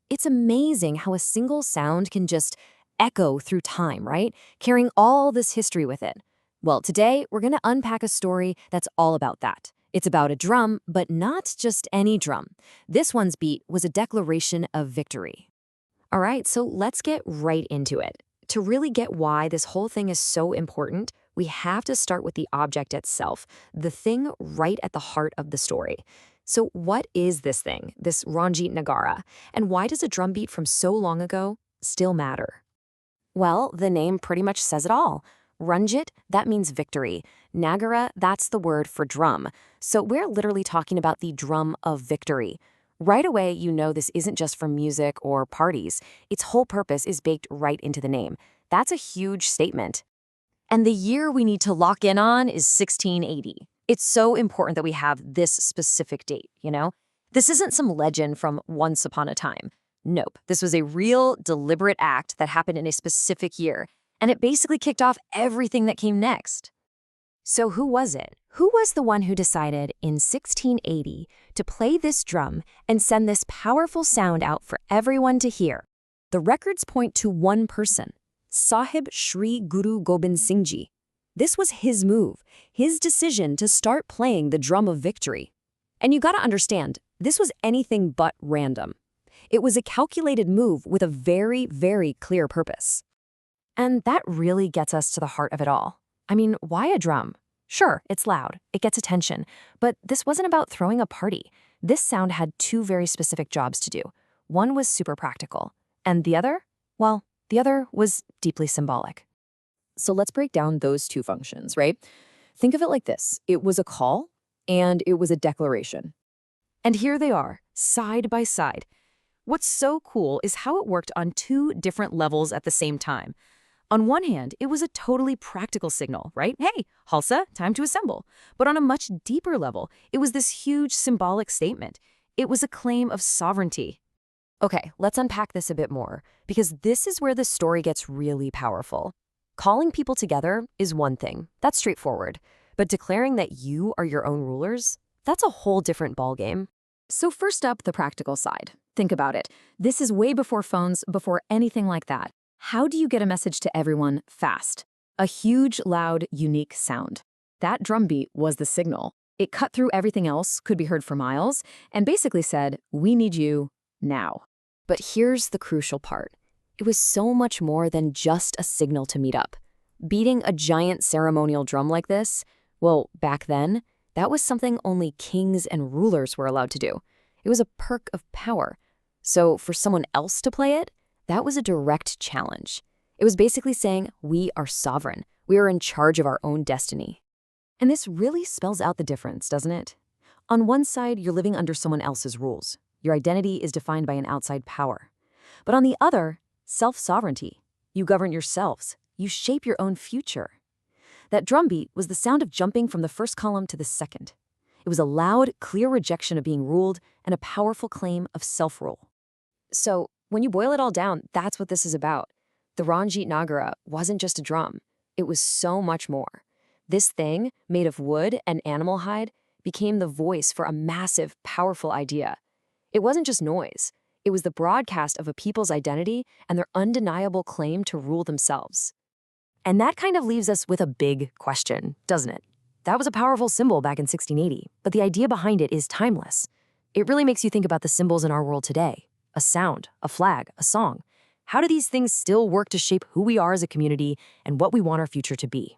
It's amazing how a single sound can just echo through time, right? Carrying all this history with it. Well, today we're going to unpack a story that's all about that. It's about a drum, but not just any drum. This one's beat was a declaration of victory. All right, so let's get right into it. To really get why this whole thing is so important, we have to start with the object itself, the thing right at the heart of the story. So what is this thing, this Ranjit Nagara, and why does a drum beat from so long ago still matter? Well, the name pretty much says it all. Ranjit, that means victory. Nagara, that's the word for drum. So we're literally talking about the drum of victory. Right away, you know this isn't just for music or parties. Its whole purpose is baked right into the name. That's a huge statement. And the year we need to lock in on is 1680. It's so important that we have this specific date. This isn't some legend from once upon a time. Nope, this was a real, deliberate act that happened in a specific year, and it basically kicked off everything that came next. So who was it? Who was the one who decided in 1680 to play this drum and send this powerful sound out for everyone to hear? The records point to one person, Sahib Shri Guru Gobind Singh Ji. This was his move, his decision to start playing the drum of victory. And you gotta understand, this was anything but random. It was a calculated move with a very, very clear purpose. And that really gets us to the heart of it all. I mean, why a drum? Sure, it's loud, it gets attention, but this wasn't about throwing a party. This sound had two very specific jobs to do. One was super practical, and the other was deeply symbolic. So let's break down those two functions, right? Think of it like this. It was a call, and it was a declaration. And here they are, side by side. What's so cool is how it worked on two different levels at the same time. On one hand, it was a totally practical signal, right? Hey, Halsa, time to assemble. But on a much deeper level, it was this huge symbolic statement. It was a claim of sovereignty. Okay, let's unpack this a bit more, because this is where the story gets really powerful. Calling people together is one thing. That's straightforward. But declaring that you are your own rulers, that's a whole different ballgame. So first up, the practical side. Think about it. This is way before phones, before anything like that. How do you get a message to everyone fast? A huge, loud, unique sound. That drum beat was the signal. It cut through everything else, could be heard for miles, and basically said, we need you now. But here's the crucial part. It was so much more than just a signal to meet up. Beating a giant ceremonial drum like this, well, back then, that was something only kings and rulers were allowed to do. It was a perk of power. So for someone else to play it, that was a direct challenge. It was basically saying, we are sovereign. We are in charge of our own destiny. And this really spells out the difference, doesn't it? On one side, you're living under someone else's rules. Your identity is defined by an outside power. But on the other, self-sovereignty. You govern yourselves. You shape your own future. That drum beat was the sound of jumping from the first column to the second. It was a loud, clear rejection of being ruled and a powerful claim of self-rule. So, when you boil it all down, that's what this is about. The Ranjit Nagara wasn't just a drum. It was so much more. This thing, made of wood and animal hide, became the voice for a massive, powerful idea. It wasn't just noise. It was the broadcast of a people's identity and their undeniable claim to rule themselves. And that kind of leaves us with a big question, doesn't it? That was a powerful symbol back in 1680, but the idea behind it is timeless. It really makes you think about the symbols in our world today. A sound, a flag, a song. How do these things still work to shape who we are as a community and what we want our future to be?